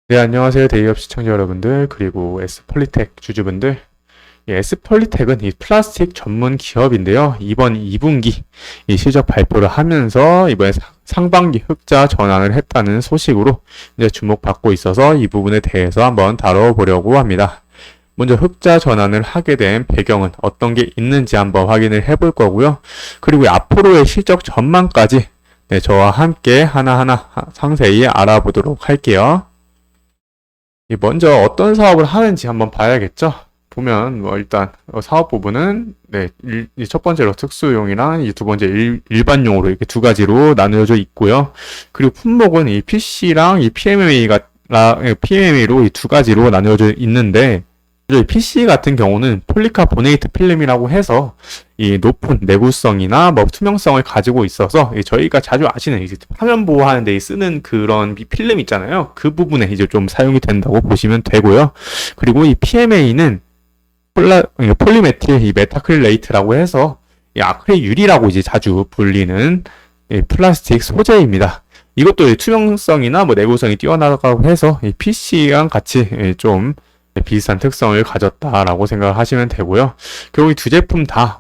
네, 안녕하세요. 데이업 시청자 여러분들, 그리고 S폴리텍 주주분들. S폴리텍은 이 플라스틱 전문 기업인데요. 이번 2분기 이 실적 발표를 하면서 이번에 상반기 흑자 전환을 했다는 소식으로 이제 주목받고 있어서 이 부분에 대해서 한번 다뤄보려고 합니다. 먼저 흑자 전환을 하게 된 배경은 어떤 게 있는지 한번 확인을 해볼 거고요. 그리고 앞으로의 실적 전망까지 저와 함께 하나하나 상세히 알아보도록 할게요. 먼저 어떤 사업을 하는지 한번 봐야겠죠. 보면 일단 사업 부분은 첫 번째로 특수용이랑 이 두 번째 일반용으로 이렇게 두 가지로 나누어져 있고요. 그리고 품목은 이 PC랑 이 PMMA로 이 두 가지로 나누어져 있는데, 이 PC 같은 경우는 폴리카보네이트 필름이라고 해서 이 높은 내구성이나 투명성을 가지고 있어서 저희가 자주 아시는 이제 화면 보호하는 데 쓰는 그런 필름 있잖아요. 그 부분에 이제 좀 사용이 된다고 보시면 되고요. 그리고 이 PMA는 폴리메틸 이 메타크릴레이트라고 해서 이 아크릴 유리라고 이제 자주 불리는 플라스틱 소재입니다. 이것도 투명성이나 내구성이 뛰어나다고 해서 이 PC랑 같이 좀 비슷한 특성을 가졌다라고 생각을 하시면 되고요. 결국 이 두 제품 다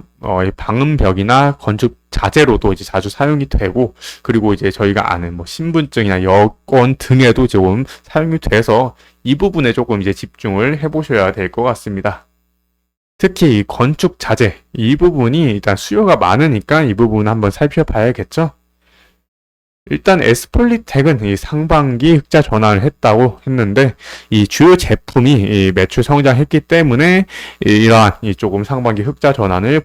방음벽이나 건축 자재로도 이제 자주 사용이 되고, 그리고 이제 저희가 아는 신분증이나 여권 등에도 조금 사용이 돼서 이 부분에 조금 이제 집중을 해보셔야 될 것 같습니다. 특히 이 건축 자재 이 부분이 일단 수요가 많으니까 이 부분 한번 살펴봐야겠죠. 일단 S폴리텍은 이 상반기 흑자 전환을 했다고 했는데, 이 주요 제품이 이 매출 성장했기 때문에 이러한 이 조금 상반기 흑자 전환을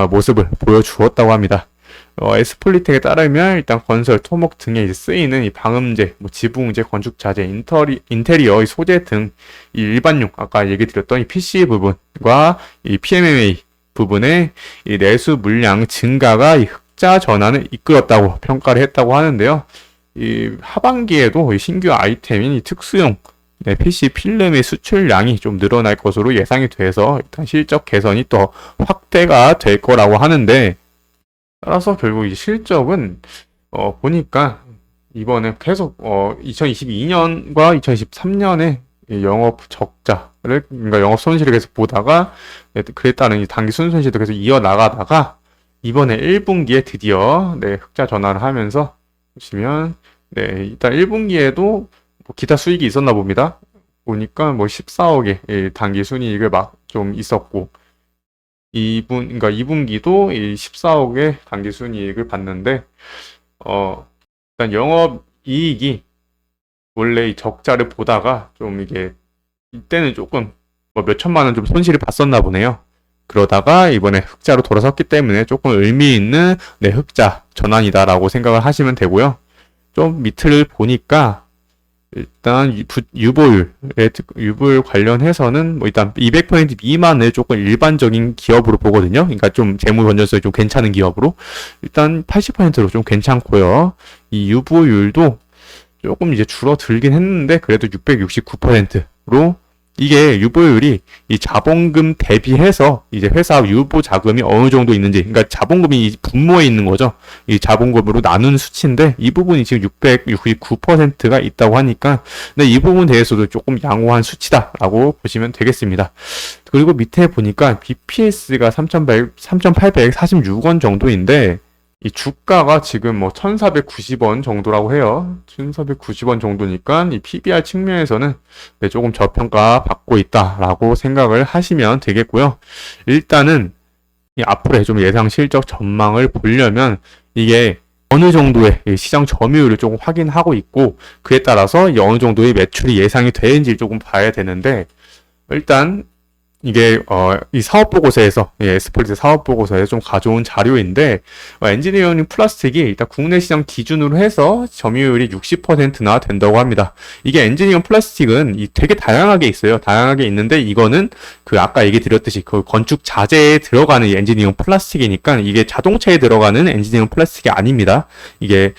모습을 보여주었다고 합니다. S폴리텍에 따르면 일단 건설, 토목 등에 이제 쓰이는 이 방음제, 지붕재, 건축 자재, 인테리어, 이 소재 등 이 일반용 아까 얘기 드렸던 이 PC 부분과 이 PMMA 부분의 이 내수 물량 증가가 이 흑자 전환을 이끌었다고 평가를 했다고 하는데요. 이 하반기에도 이 신규 아이템인 이 특수용 PC 필름의 수출량이 좀 늘어날 것으로 예상이 돼서 일단 실적 개선이 또 확대가 될 거라고 하는데, 따라서 결국 이 실적은 보니까 이번에 계속 2022년과 2023년에 영업 적자를, 그러니까 영업 손실을 계속 보다가 그에 따른 단기 순손실도 계속 이어나가다가 이번에 1분기에 드디어 흑자 전환을 하면서 보시면 일단 1분기에도 기타 수익이 있었나 봅니다. 보니까 14억의 단기 순이익을 좀 있었고, 그러니까 2분기도 이 14억의 단기 순이익을 봤는데, 일단 영업 이익이 원래 이 적자를 보다가 좀 이게 이때는 조금 몇 천만 원 좀 손실을 봤었나 보네요. 그러다가 이번에 흑자로 돌아섰기 때문에 조금 의미 있는 흑자 전환이다라고 생각을 하시면 되고요. 좀 밑을 보니까 일단 유보율 관련해서는 일단 200% 미만을 조금 일반적인 기업으로 보거든요. 그러니까 좀 재무 건전성이 좀 괜찮은 기업으로 일단 80%로 좀 괜찮고요. 이 유보율도 조금 이제 줄어들긴 했는데 그래도 669%로, 이게 유보율이 이 자본금 대비해서 이제 회사 유보 자금이 어느 정도 있는지, 그러니까 자본금이 분모에 있는 거죠. 이 자본금으로 나눈 수치인데 이 부분이 지금 669%가 있다고 하니까, 근데 이 부분에 대해서도 조금 양호한 수치다라고 보시면 되겠습니다. 그리고 밑에 보니까 BPS가 3,846원 정도인데, 이 주가가 지금 1,490원 정도라고 해요. 1,490원 정도니까 이 PBR 측면에서는 조금 저평가 받고 있다라고 생각을 하시면 되겠고요. 일단은 이 앞으로의 좀 예상 실적 전망을 보려면 이게 어느 정도의 시장 점유율을 조금 확인하고 있고, 그에 따라서 어느 정도의 매출이 예상이 되는지 조금 봐야 되는데, 일단 이게 이 사업 보고서에서 S폴리텍 사업 보고서에 좀 가져온 자료인데, 엔지니어링 플라스틱이 일단 국내 시장 기준으로 해서 점유율이 60%나 된다고 합니다. 이게 엔지니어링 플라스틱은 되게 다양하게 있어요. 다양하게 있는데 이거는 그 아까 얘기 드렸듯이 그 건축 자재에 들어가는 엔지니어링 플라스틱이니까 이게 자동차에 들어가는 엔지니어링 플라스틱이 아닙니다. 이게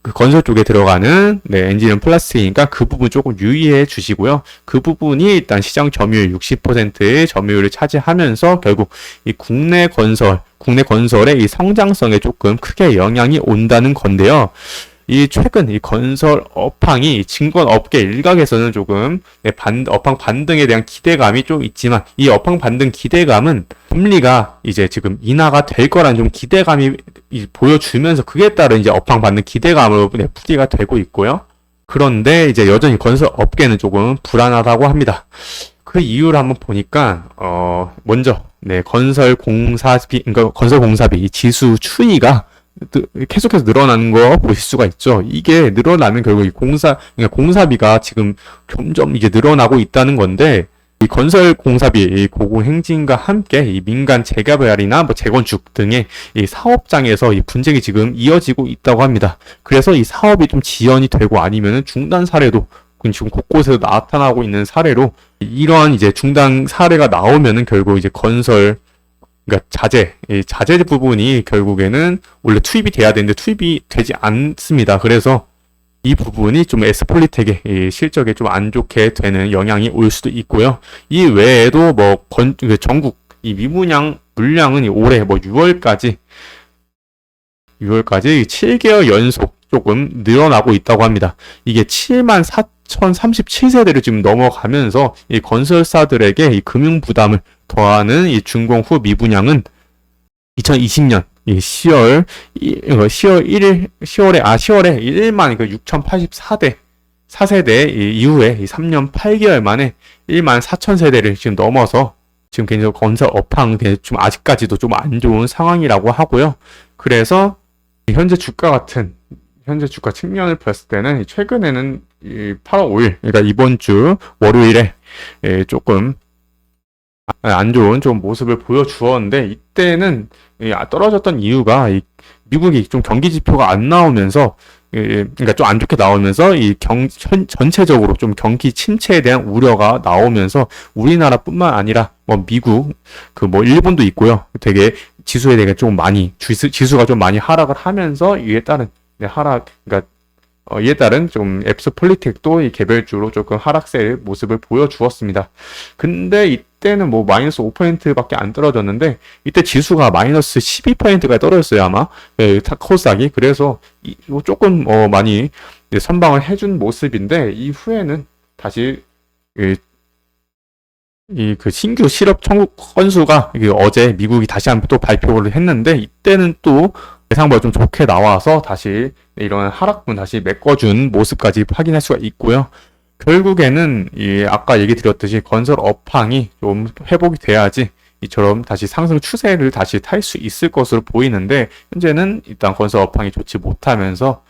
그 건설 쪽에 들어가는 엔진은 플라스틱이니까 그 부분 조금 유의해 주시고요. 그 부분이 일단 시장 점유율 60%의 점유율을 차지하면서 결국 이 국내 건설의 이 성장성에 조금 크게 영향이 온다는 건데요. 이 최근 이 건설 업황이 증권업계 일각에서는 조금 업황 반등에 대한 기대감이 좀 있지만, 이 업황 반등 기대감은 금리가 이제 지금 인하가 될 거란 좀 기대감이 보여주면서, 그에 따른 이제 업황 반등 기대감으로 풀이가 되고 있고요. 그런데 이제 여전히 건설 업계는 조금 불안하다고 합니다. 그 이유를 한번 보니까 먼저 건설 공사비, 그러니까 건설 공사비 이 지수 추이가 계속해서 늘어나는 거 보실 수가 있죠. 이게 늘어나면 결국 이 그러니까 공사비가 지금 점점 이제 늘어나고 있다는 건데, 이 건설 공사비, 이 고공행진과 함께 이 민간 재개발이나 뭐 재건축 등의 이 사업장에서 이 분쟁이 지금 이어지고 있다고 합니다. 그래서 이 사업이 좀 지연이 되고 아니면은 중단 사례도 지금 곳곳에서 나타나고 있는 사례로, 이러한 이제 중단 사례가 나오면은 결국 이제 그러니까 자재 부분이 결국에는 원래 투입이 돼야 되는데 투입이 되지 않습니다. 그래서 이 부분이 좀 S폴리텍의 실적에 좀 안 좋게 되는 영향이 올 수도 있고요. 이 외에도 뭐 전국 이 미분양 물량은 올해 뭐 6월까지 7개월 연속 조금 늘어나고 있다고 합니다. 이게 74,037세대를 지금 넘어가면서 이 건설사들에게 이 금융 부담을 더하는 이 준공 후 미분양은 2020년 10월에 1만 4세대 이후에 3년 8개월 만에 1만 4천 세대를 지금 넘어서 지금 개인적으로 건설 업황 좀 아직까지도 좀 안 좋은 상황이라고 하고요. 그래서 현재 주가 측면을 봤을 때는 최근에는 8월 5일, 그러니까 이번 주 월요일에 조금 안 좋은 좀 모습을 보여주었는데, 이때는 떨어졌던 이유가 미국이 좀 경기 지표가 안 나오면서, 그러니까 좀 안 좋게 나오면서 전체적으로 좀 경기 침체에 대한 우려가 나오면서 우리나라뿐만 아니라 뭐 미국 일본도 있고요. 되게 지수에 대해 좀 많이 지수가 좀 많이 하락을 하면서 이에 따른 좀 앱스폴리텍도 이 개별주로 조금 하락세 모습을 보여주었습니다. 근데 이때는 뭐 마이너스 5%밖에 안 떨어졌는데, 이때 지수가 마이너스 12%가 떨어졌어요, 아마. 코스닥이. 그래서 조금 많이 선방을 해준 모습인데, 이후에는 다시 그 신규 실업 청구 건수가 어제 미국이 다시 한번 또 발표를 했는데, 이때는 또 예상보다 좀 좋게 나와서 다시 이런 하락분 다시 메꿔준 모습까지 확인할 수가 있고요. 결국에는 아까 얘기 드렸듯이 건설 업황이 좀 회복이 돼야지 이처럼 다시 상승 추세를 다시 탈 수 있을 것으로 보이는데, 현재는 일단 건설 업황이 좋지 못하면서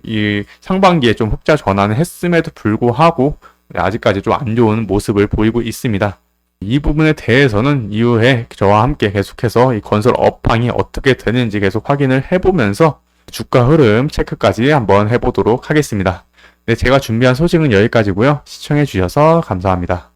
이 상반기에 좀 흑자 전환을 했음에도 불구하고 아직까지 좀 안 좋은 모습을 보이고 있습니다. 이 부분에 대해서는 이후에 저와 함께 계속해서 이 건설 업황이 어떻게 되는지 계속 확인을 해보면서 주가 흐름 체크까지 한번 해보도록 하겠습니다. 네, 제가 준비한 소식은 여기까지고요. 시청해 주셔서 감사합니다.